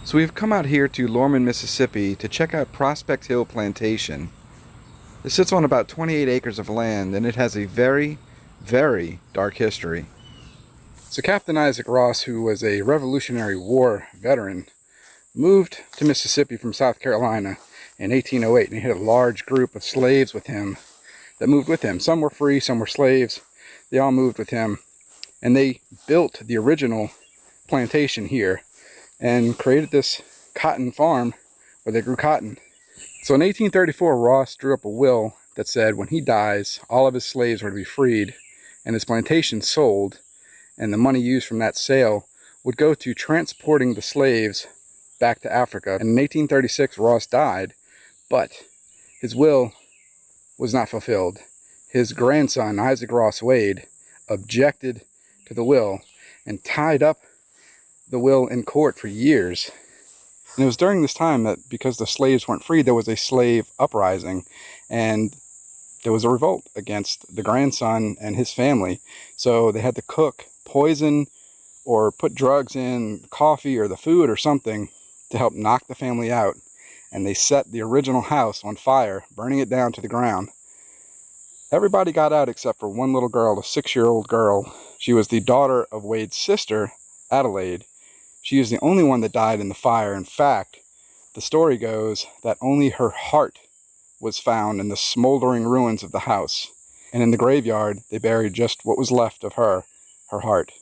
So we've come out here to Lorman, Mississippi to check out Prospect Hill Plantation. It sits on about 28 acres of land and it has a very, very dark history. So Captain Isaac Ross, who was a Revolutionary War veteran, moved to Mississippi from South Carolina in 1808, and he had a large group of slaves with him that moved with him. Some were free, some were slaves. They all moved with him, and they built the original plantation here and created this cotton farm where they grew cotton. So in 1834, Ross drew up a will that said when he dies, all of his slaves were to be freed and his plantation sold, and the money used from that sale would go to transporting the slaves back to Africa. And in 1836, Ross died, but his will was not fulfilled. His grandson, Isaac Ross Wade, objected to the will and tied up the will in court for years. And it was during this time that, because the slaves weren't free, there was a slave uprising, and there was a revolt against the grandson and his family. So they had to cook poison or put drugs in coffee or the food or something to help knock the family out. And they set the original house on fire, burning it down to the ground. Everybody got out except for one little girl, a 6-year-old girl. She was the daughter of Wade's sister, Adelaide. She is the only one that died in the fire. In fact, the story goes that only her heart was found in the smoldering ruins of the house. And in the graveyard, they buried just what was left of her heart.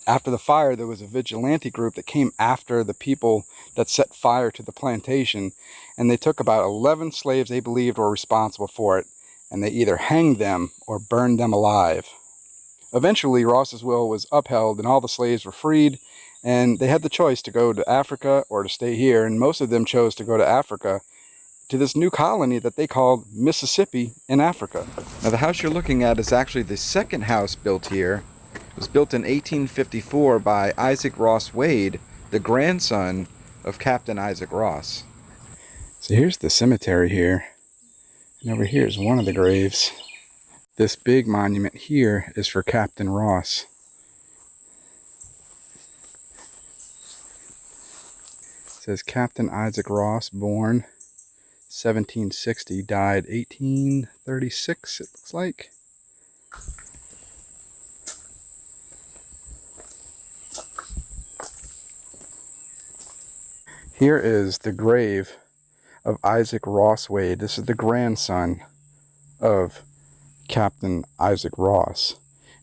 After the fire, there was a vigilante group that came after the people that set fire to the plantation, and they took about 11 slaves they believed were responsible for it, and they either hanged them or burned them alive. Eventually, Ross's will was upheld and all the slaves were freed, and they had the choice to go to Africa or to stay here, and most of them chose to go to Africa, to this new colony that they called Mississippi in Africa. Now the house you're looking at is actually the second house built here. It was built in 1854 by Isaac Ross Wade, the grandson of Captain Isaac Ross. So here's the cemetery here, and over here is one of the graves. This big monument here is for Captain Ross. It says Captain Isaac Ross, born 1760, died 1836, it looks like. Here is the grave of Isaac Ross Wade. This is the grandson of Captain Isaac Ross.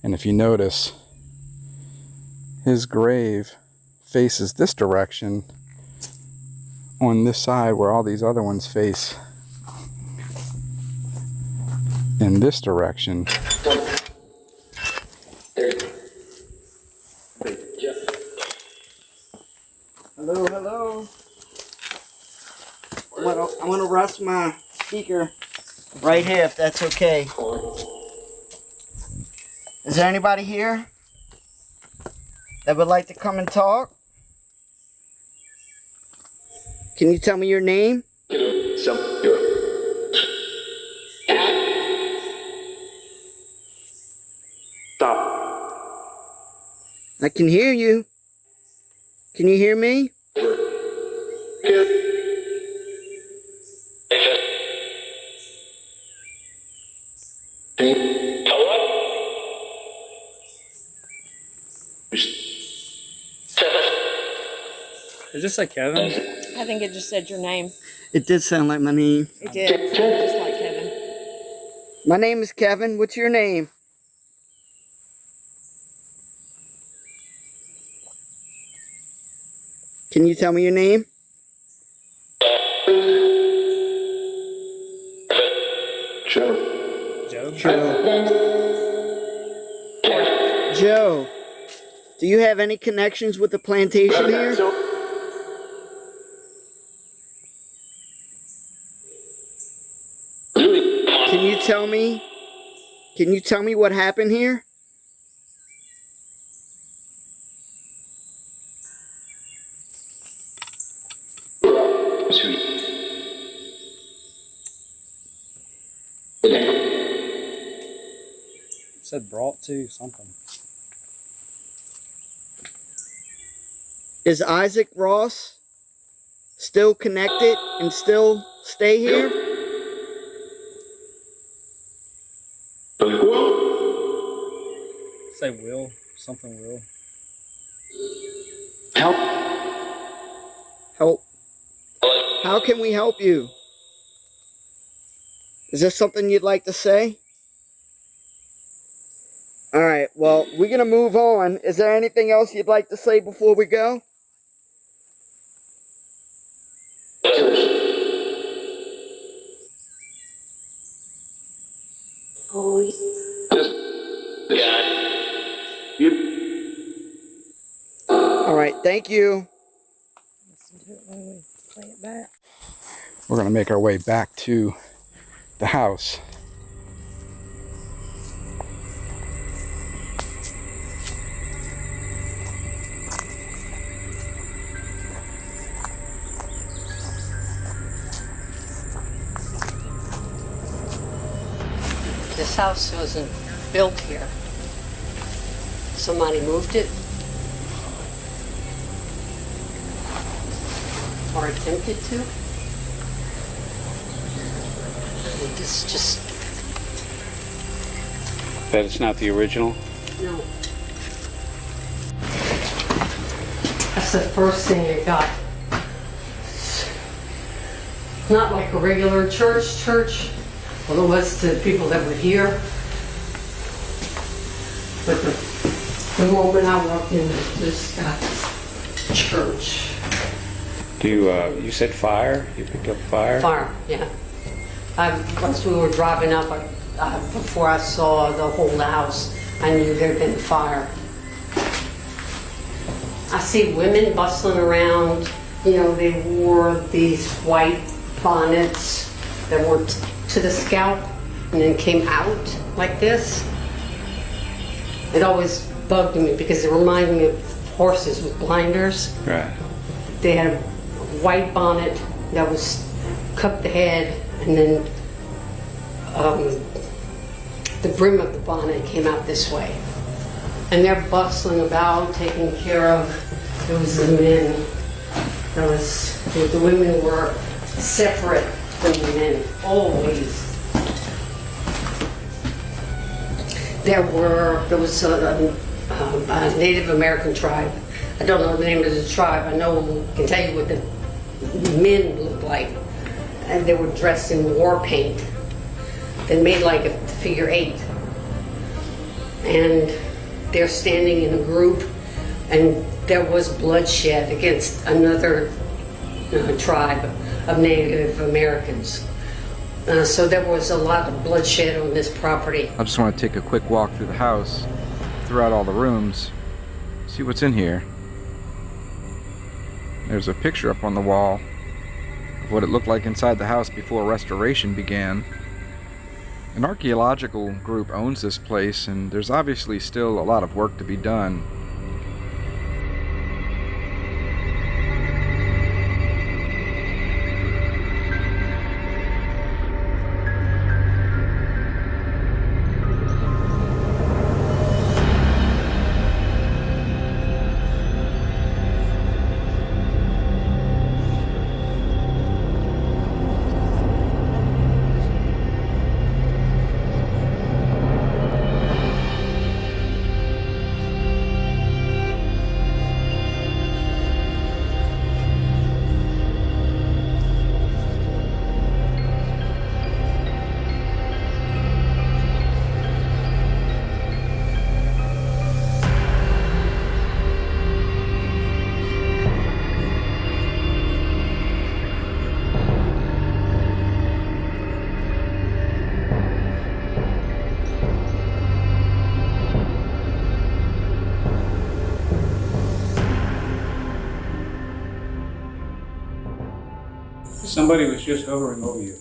And if you notice, his grave faces this direction on this side where all these other ones face in this direction. Hello, hello. I want to rest my speaker right here, if that's okay. Is there anybody here that would like to come and talk? Can you tell me your name? Stop. I can hear you. Can you hear me? Is this like Kevin? I think it just said your name. It did sound like my name. It did. It sounded just like Kevin. My name is Kevin. What's your name? Can you tell me your name? Joe. Joe. Do you have any connections with the plantation here? Can you tell me what happened here? It said brought to something. Is Isaac Ross still connected and still stay here? Say will. Something will. Help. How can we help you? Is there something you'd like to say? Alright, well, we're going to move on. Is there anything else you'd like to say before we go? Oh, Alright, thank you. listen to it when we play it back. We're going to make our way back to the house. This house wasn't built here. Somebody moved it. Or attempted to. And this just, Bet it's not the original? no. That's the first thing I got. Not like a regular church. Well, it was to people that were here. But the moment I walked in, this got church. Do you said fire? You picked up fire? Fire, yeah. Once we were driving up, before I saw the whole house, I knew there had been a fire. I see women bustling around. You know, they wore these white bonnets that were to the scalp and then came out like this. It always bugged me because it reminded me of horses with blinders. Right. They had a white bonnet that was cupped the head, and then the brim of the bonnet came out this way. And they're bustling about, taking care of. It was the men. The women were separate from the men, always. There was a Native American tribe. I don't know the name of the tribe. I can tell you what the men looked like. And they were dressed in war paint. They made like a figure 8. And they're standing in a group, and there was bloodshed against another tribe of Native Americans. So there was a lot of bloodshed on this property. I just want to take a quick walk through the house, throughout all the rooms, see what's in here. There's a picture up on the wall of what it looked like inside the house before restoration began. An archaeological group owns this place, and there's obviously still a lot of work to be done. Somebody was just hovering over you.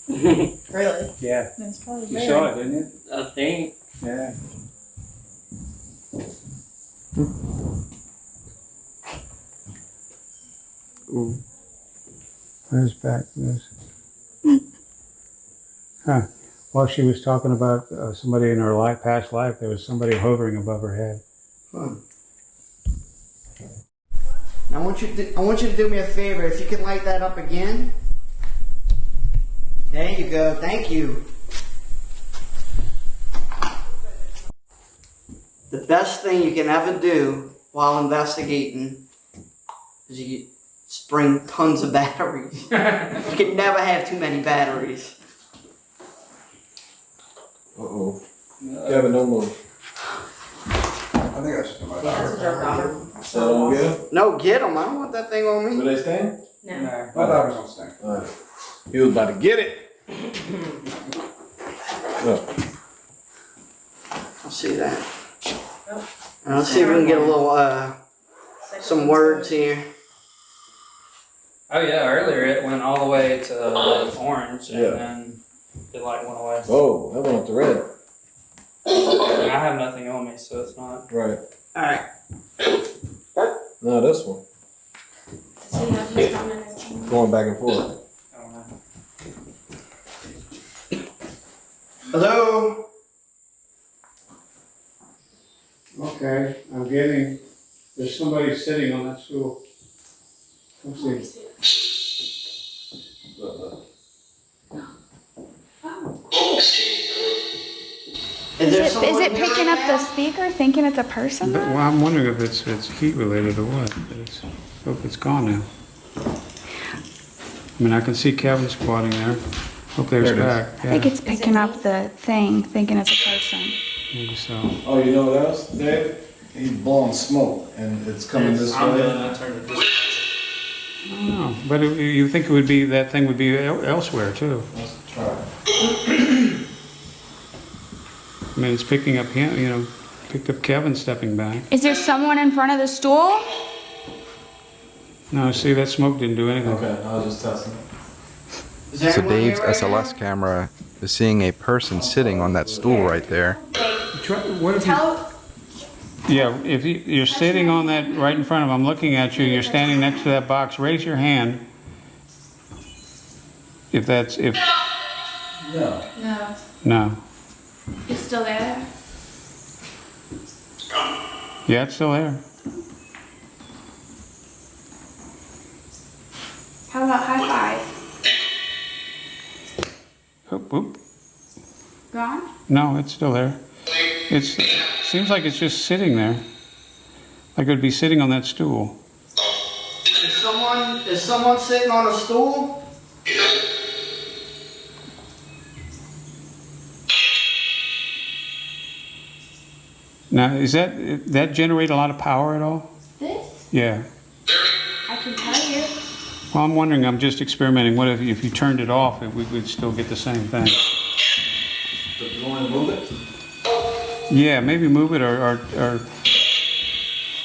Really? Yeah. That's probably You saw it, didn't you? I think. Yeah. Ooh. Where's back this? Huh. While she was talking about somebody in her past life, there was somebody hovering above her head. Huh. I want you to do me a favor. If you can light that up again. There you go. Thank you. The best thing you can ever do while investigating is you bring tons of batteries. You can never have too many batteries. Uh-oh. Kevin, don't move. I think I should come That's a jerk off. So don't get him? No, get them. I don't want that thing on me. Will they stay? No. My daughters don't stink. Alright. He was about to get it. Look. I'll see that. Let's see if we can get a little, some words here. Oh yeah, earlier it went all the way to orange and Yeah. then the light went away. Oh, that went up to red. And I have nothing on me, so it's not. Right. Alright. No, this one. Does he have his thumb in it? Going back and forth. I don't know. Hello? Okay, I'm getting, there's somebody sitting on that stool. Let's see. Is there Is someone it here picking right up now? the speaker, thinking it's a person? But, well, I'm wondering if it's heat related or what, but it's, hope it's gone now. I mean, I can see Kevin squatting there. Hope there's There it is. back. I think it's picking up the thing, thinking it's a person. Maybe so. Oh, you know what else, Dave? He's blowing smoke and it's coming this I'm way. gonna turn it this way. I don't know, but you think it would be, that thing would be elsewhere too. Let's try. I mean, it's picking up him, you know, picked up Kevin stepping back. Is there someone in front of the stool? No, see, that smoke didn't do anything. Okay, I was just testing it. Is there So anyone here Dave's right SLS now? camera is seeing a person sitting on that stool right there. Try, what if you, Tell, yeah, if you're sitting on that right in front of him, I'm looking at you, you're standing next to that box, raise your hand. If that's, if, No. no. no. It's still there? Yeah, it's still there. How about high five? Oop, oop. Gone? No, it's still there. It's, seems like it's just sitting there. Like it would be sitting on that stool. Is someone sitting on a stool? Now, is that generate a lot of power at all? This? Yeah. I can tell you. Well, I'm wondering, I'm just experimenting. What if you turned it off, we would still get the same thing? Do you want to move it? Yeah, maybe move it or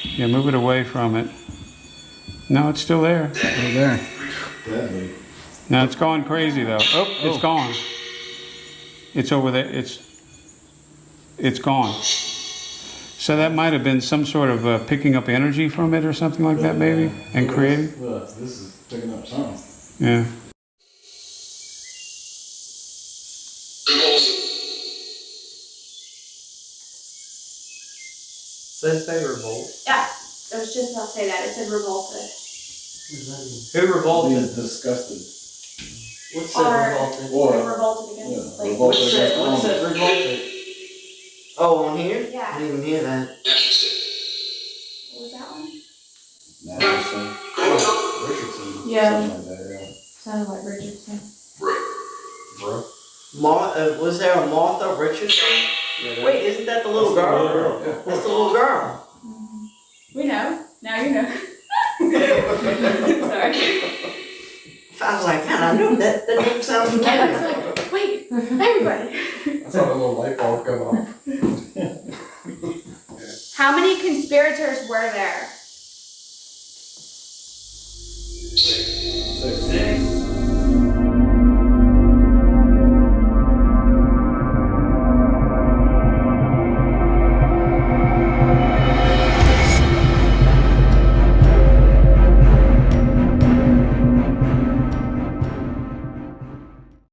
yeah, move it away from it. No, it's still there. Right there. Deadly. Now it's going crazy though. Oh, it's gone. It's over there. It's gone. So that might have been some sort of picking up energy from it or something like that, maybe, and creating. Look, this is picking up something. Yeah. Says they revolt. Yeah. I was just about to say that. It said revolted. Who revolted? He's disgusted. What's Or Or- they revolted against, Yeah, like, revolted against What's owners. that revolted? Oh, on here? Yeah. I didn't even hear that. what was that one? Madison. Richardson. Yeah. Something like that, yeah. Sounded like Richardson. Bro. Was there a Martha Richardson? Wait, isn't that the little girl? That's the little girl. We know. Now you know. Sorry. I was like, man, I knew that name sounds I was familiar. like, wait, everybody. I saw a little light bulb come on. How many conspirators were there?